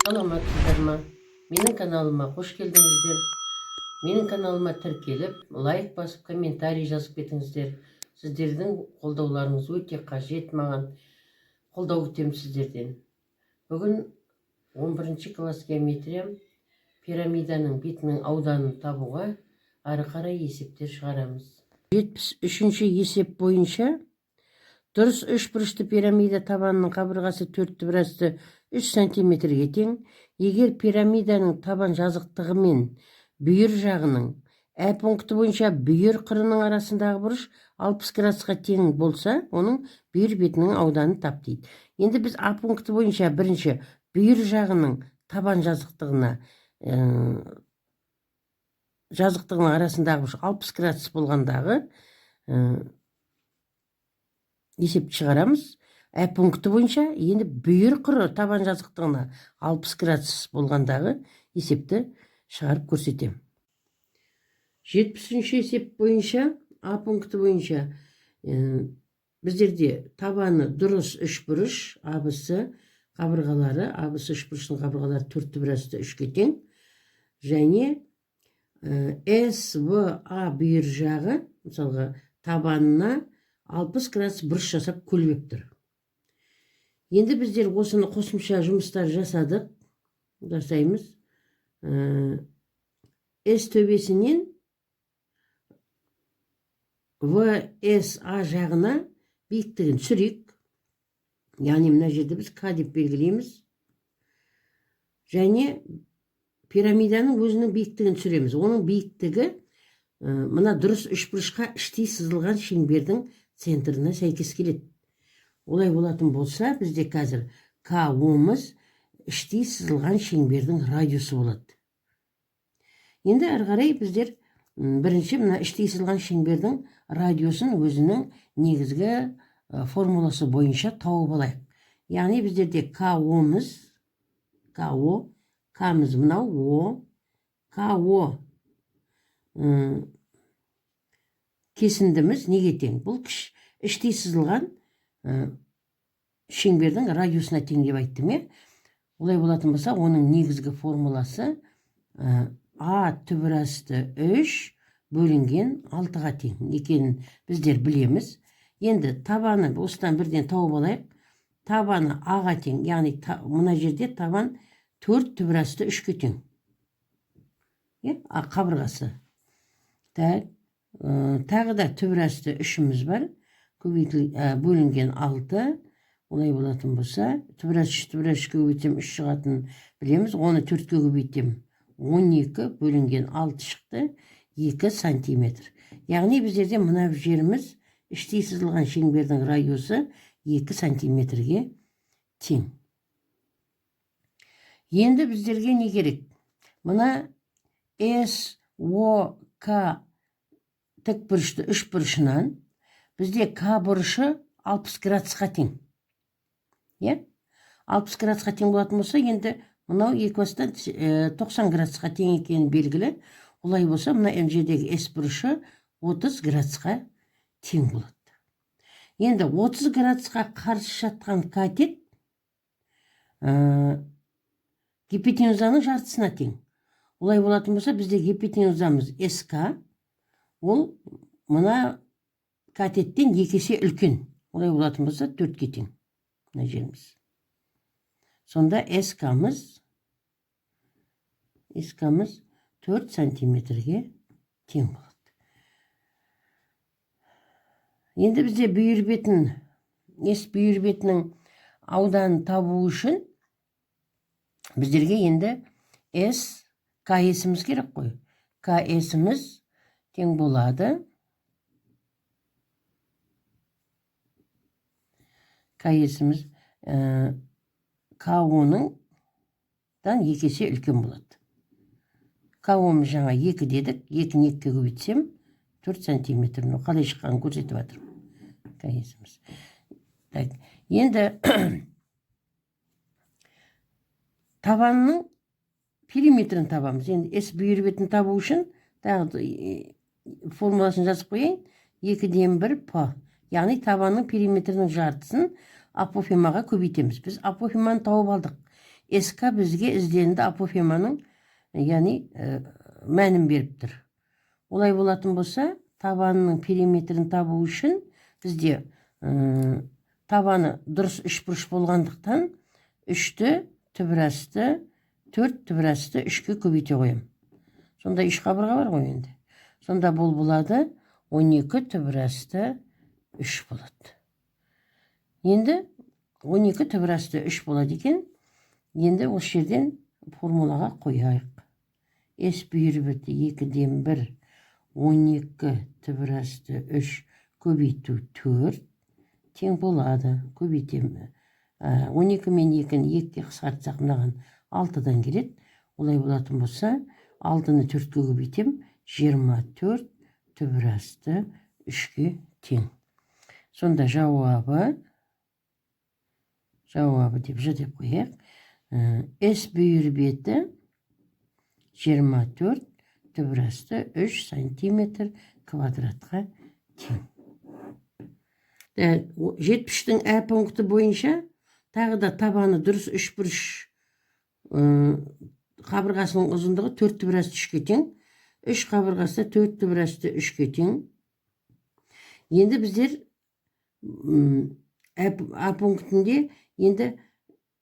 Саламатсыздар ма? Менің каналыма қош келдіңіздер. Менің каналыма тіркеліп, лайк басып, комментарий жазып кетіңіздер. Сіздердің қолдауларыңыз өте қажет маған. Қолдау күтемін сіздерден. Бүгін 11 класс геометрия пирамиданың бетінің ауданын табуға ары қарай есептер шығарамыз. 73-ші есеп бойынша дұрыс үшбұрышты пирамида табанының қабырғасы 4 түбірасты 3 сантиметрге тең. Егер пирамиданың табан жазықтығы мен бүйір жағының Ә пункті бойынша бүйір қырының арасындағы бұрыш 60 градусқа тең болса, оның бүйір бетінің ауданын тап дейді. Енді біз А пункті бойынша бірінші бүйір жағының табан жазықтығының арасындағы бұрыш 60 градус болғандағы есепті шығарамыз. Ә пункті бойынша енді бүйір қыры табан жазықтығына 60 градус болғандағы есепті шығарып көрсетем. 70-ші есеп бойынша А пункті бойынша біздерде табаны дұрыс үшбұрыш ABC қабырғалары, ABC үшбұрыштың қабырғалары 4 түбірасты 3-ке тең, және SVA бүйір жағы мысалға табанына 60 градус бұрыш жасап көлбеп тұр. Енді біздер осыны қосымша жұмыстар жасаймыз. S төбесінен VSA жағына биіктігін түсірейік. Яғни мына жерде біз К деп белгілейміз. Және пирамиданың өзінің биіктігін түсіреміз. Оның биіктігі мына дұрыс үшбұрышқа іштей сызылған шеңбердің центріне сәйкес келеді. Олай болатын болса, бізде қазір КО-мыз іштей сызылған шеңбердің радиусы болады. Енді әрі қарай біздер бірінші мына іштей сызылған шеңбердің радиусын өзінің негізгі формуласы бойынша тауып алайық. Яғни біздерде КО-мыз, К-мыз мынау О, КО кесіндіміз неге тең? Бұл іштей сызылған шеңбердің радиусына тең деп айттым. Олай болатын болса, оның негізгі формуласы А түбірасты 3 бөлінген 6-ға тең екенін біздер білеміз. Енді табаны осыдан бірден тауып алайық. Табаны А-ға тең, яғни мына жерде табан 4 түбірасты 3-ке тең. Қабырғасы. Тағы да түбірасты 3-іміз бар. Бөлінген 6. Олай болатын болса, түбірасты 3-ке көбейтсем 3 шығатын білеміз. Оны 4-ке көбейтсем 12 бөлінген 6 шықты, 2 сантиметр. Яғни біздерде мына жеріміз іштей сызылған шеңбердің радиусы 2 сантиметрге тең. Енді біздерге не керек? Мына SOK тік бұрышты үш бұрышынан бізде К бұрышы 60 градусқа тең. 60 градусқа тең болатын болса, енді мынау екібастан 90 градусқа тең екені белгілі. Олай болса, мына жердегі С бұрышы 30 градусқа тең болады. Енді 30 градусқа қарсы жатқан катет гипотенузаның жартысына тең. Олай болатын болса, бізде гипотенузамыз СК, ол мына катеттен 2 есе үлкен. Олай болатын болса, 4-ке тең. Мына жеріміз. Сонда СК-мыз 4 сантиметрге тең болады. Енді бізде бүйір бетінің ауданын табу үшін біздерге енді КС-міз керек қой. КС-міз тең болады. КС-міз КО-ның 2 есе үлкен болады. КО-мыз жаңа 2 дедік. 2-ні 2-ке көбейтсем 4 сантиметр. Қалай шыққанын көрсетіп жатыр. КС-міз. Енді табанның периметрін табамыз. Енді С бүйір бетін табу үшін формуласын жазып қойайын. 2-ден 1 П. Яғни табанның периметрінің жартысын апофемаға көбейтеміз. Біз апофеманы тауып алдық. СК бізге ізденді апофеманың яғни мәнін беріп тұр. Олай болатын болса, табанының периметрін табу үшін бізде табаны дұрыс үшбұрыш болғандықтан 3-ті түбірасты 4 түбірасты 3-ке көбейте қоям. Сонда 3 қабырға бар ғой енді. Сонда бұл болады 12 түбірасты 3 болады. Енді 12 түбірасты 3 болады екен. Енді осы жерден формулаға қояйық. S бүйір біті 2-ден 1 12 түбірасты 3 көбейту 4 тең болады. Көбейтем. 12 мен 2-ні 2-ке қысқартсақ мынаған 6-дан келеді. Олай болатын болса, 6-ны 4-ке көбейтем. 24 түбірасты 3-ке тең. Сонда жауабы деп деп қояйық. S бүйір беті 24 түбірасты 3 сантиметр квадратқа тең. 70-тің ә пункті бойынша тағы да табаны дұрыс 3 бұрыш қабырғасының ұзындығы 4 түбірасты 3-ке тең. 3 қабырғасы 4 түбірасты 3-ке тең. Енді біздер ә пунктінде енді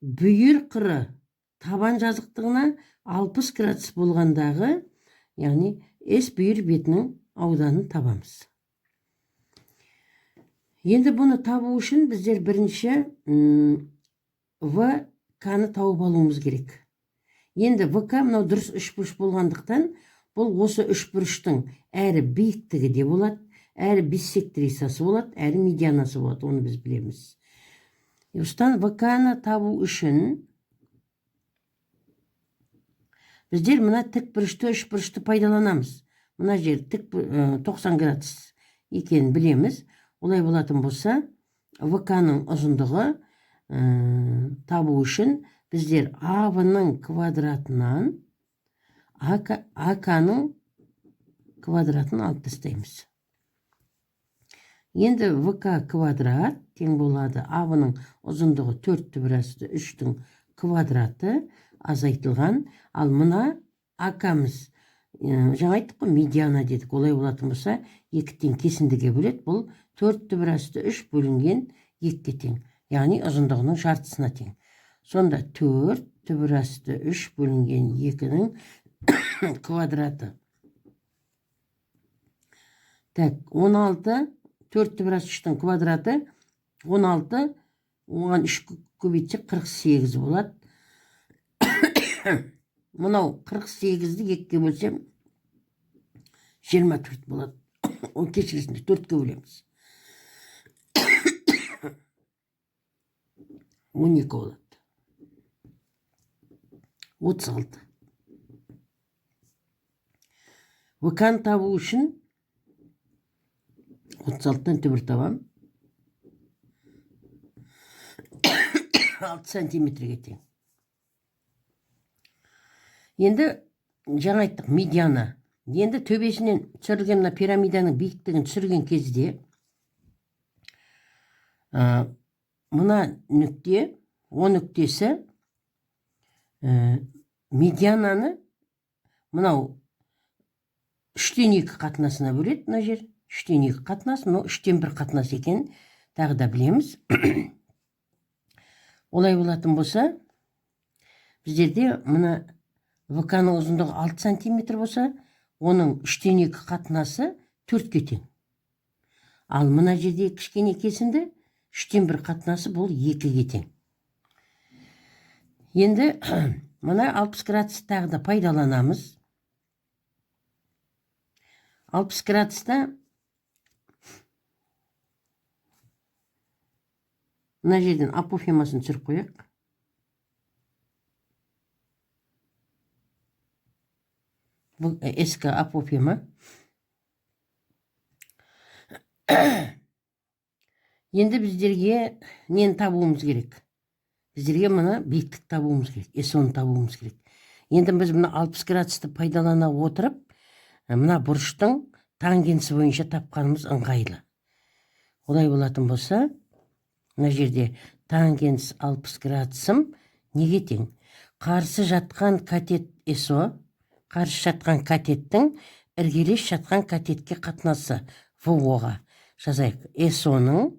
бүйір қыры табан жазықтығына 60 градус болғандағы, яғни S бүйір бетінің ауданын табамыз. Енді бұны табу үшін біздер бірінші ВК-ны тауып алуымыз керек. Енді ВК мынау дұрыс 3 бұрыш болғандықтан, бұл осы 3 бұрыштың әрі биіктігі де болады, әрі биссектрисасы болады, әрі медианасы болады, оны біз білеміз. Осыдан ВК-ны табу үшін біздер мына тік бұрышты 3 бұрышты пайдаланамыз. Мына жер 90 градус екенін білеміз. Олай болатын болса, ВК-ның ұзындығы табу үшін біздер АВ-ның квадратынан АК-ның квадратын алып тастаймыз. Енді ВК квадрат тең болады АВ-ның ұзындығы 4 түбірасты 3-тің квадраты азайтылған. Ал мына АК-мыз жаңа айттық қой, медиана дедік. Олай болатын болса, 2-тен кесіндіге бөледі. Бұл 4 түбірасты 3 бөлінген 2-ке тең. Яғни ұзындығының жартысына тең. Сонда 4 түбірасты 3 бөлінген 2-нің квадраты. Так, 16, 4 түбірасты 3-тің квадраты 16, оған 3 көбейтсек 48 болады. Мынау 48-ді 2-ке бөлсем 24 болады. Ол кешіресінде 4-ке бөлеміз. 12 болады. 36. ВК-ны табу үшін 36-тан түбір табам. 6 сантиметрге тең. Енді жаңа айттық медиана. Енді төбесінен түсірілген мына пирамиданың биіктігін түсірген кезде мына нүкте, о нүктесі медиананы мынау 3-тен 2 қатынасына бөледі. Мына жер 3-тен 2 қатынас, но 3-тен 1 қатынас екен тағы да білеміз. Олай болатын болса, біздерде мына ВК-ның ұзындығы 6 сантиметр болса, оның 3-тен 2 қатынасы 4-ке тең. Ал мына жерде кішкене кесінді 3-тен 1 қатынасы бұл 2-ге тең. Енді мына 60 градус тағы да пайдаланамыз. 60 градуста мына жерден апофемасын түсіріп қояқ. Бұл СК апофема. Енді біздерге нені табуымыз керек? Біздерге мына биіктік табуымыз керек, S-ны табуымыз керек. Енді біз мына 60 градусты пайдалана отырып, мына бұрыштың тангенсі бойынша тапқанымыз ыңғайлы. Олай болатын болса, мына жерде тангенс 60 градусым неге тең? қарсы жатқан катет СО, қарсы жатқан катеттің іргелес жатқан катетке қатынасы ВО-ға жазайық. СО-ның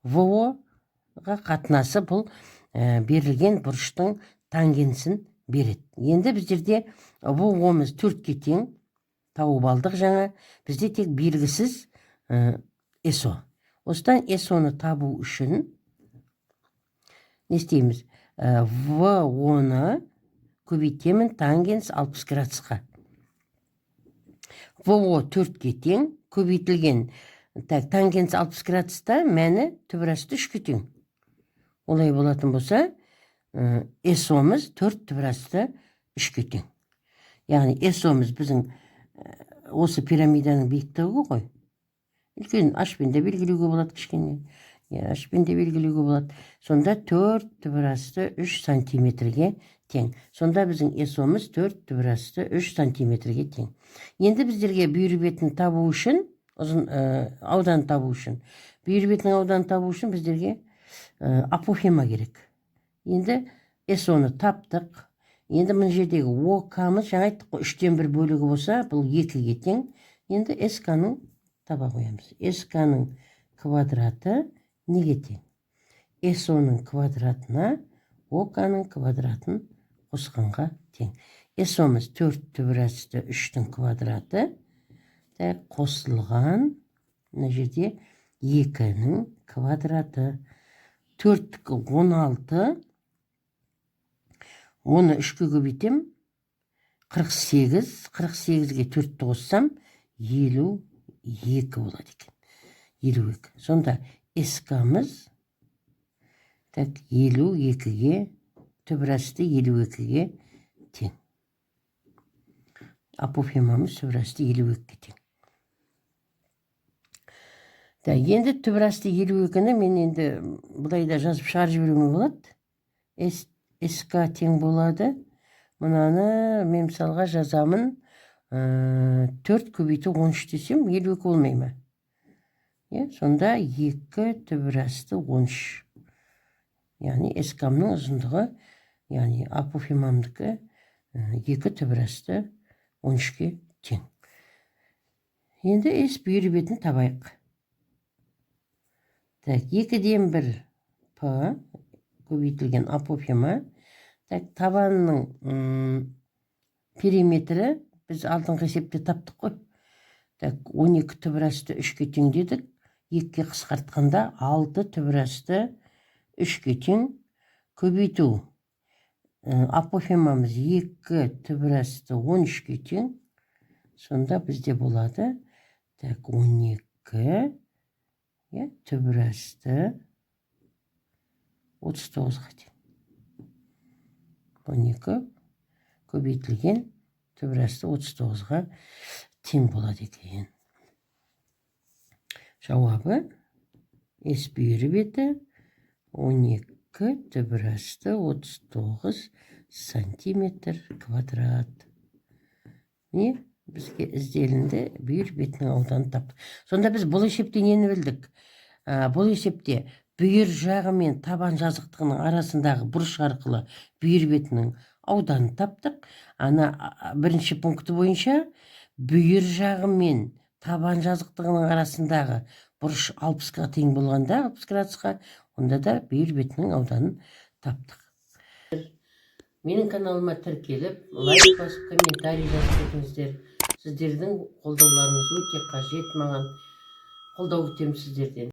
ВО-ға қатынасы бұл берілген бұрыштың тангенсін береді. Енді біздерде ВО-мыз 4-ке тең тауып алдық жаңа. Бізде тек белгісіз СО. Осыдан СО-ны табу үшін не істейміз? ВО-ны көбейтемін тангенс 60 градусқа. ВО 4-ке тең, көбейтілген тангенс 60 градуста мәні түбірасты 3-ке тең. Олай болатын болса, СО-мыз 4 түбірасты 3-ке тең. Яғни СО-мыз біздің осы пирамиданың биіктігі ғой. Үлкен ашпен де белгілеуге болады кішкене. Ашпен де белгілеуге болады. Сонда 4 түбірасты 3 сантиметрге тең. Сонда біздің СО-мыз 4 түбірасты 3 сантиметрге тең. Енді біздерге бүйір бетін табу үшін, аудан табу үшін, бүйір бетінің ауданын табу үшін біздерге апофема керек. Енді СО-ны таптық. Енді мына жердегі ОК-мыз жаңа айттық қой, 3-тен 1 бөлігі болса, бұл 2-ге тең. Енді СК-ның таба қоямыз. СК-ның квадраты неге тең? СО-ның квадратына ОК-ның квадратын қосқанға тең. СО-мыз 4 түбірасты 3-тің квадраты қосылған, мына жерде 2-ның квадраты. 4-кі 16, оны 3-ке көбейтем, 48, 48-ге 4-ті қоссам, 52 болады екен. 52. Сонда СК-мыз 52-ге, түбірасты 52-ге тең. Апофемамыз түбірасты 52-ге тең. Енді түбірасты 52-ні мен енді бұлайда жазып шығарып жіберуге болады. СК тең болады. Мұнаны мен мысалға жазамын. 4 көбейту 13 десем, 52 болмай ма? Сонда 2 түбірасты 13. Яғни СК-мның ұзындығы, яғни апофемамдікі 2 түбірасты 13-ке тең. Енді бүйір бетін табайық. 2-ден 1 П көбейтілген апофема. Табанның периметрі біз алдыңғы есепте таптық қой. 12 түбірасты 3-ке тең дедік. 2-ке қысқартқанда 6 түбірасты 3-ке тең. Көбейту апофемамыз 2 түбірасты 13-ке тең. Сонда бізде болады 12 түбірасты 39-ға тең. 12 көбейтілген түбірасты 39-ға тең болады екен. Жауабы бүйір беті 12 түбірасты 39 сантиметр квадрат. Бізге ізделінді бүйір бетінің ауданы таптық. Сонда біз бұл есепте нені білдік? Бұл есепте бүйір жағы мен табан жазықтығының арасындағы бұрыш арқылы бүйір бетінің ауданын таптық. Ана бірінші пункті бойынша бүйір жағы мен табан жазықтығының арасындағы бұрыш 60-ға тең болғанда, 60 градусқа, онда да бүйір бетінің ауданын таптық. Менің каналыма тіркеліп, лайк басып, комментарий жазып кетіңіздер. Сіздердің қолдауларыңыз өте қажет маған. Қолдау күтемін сіздерден.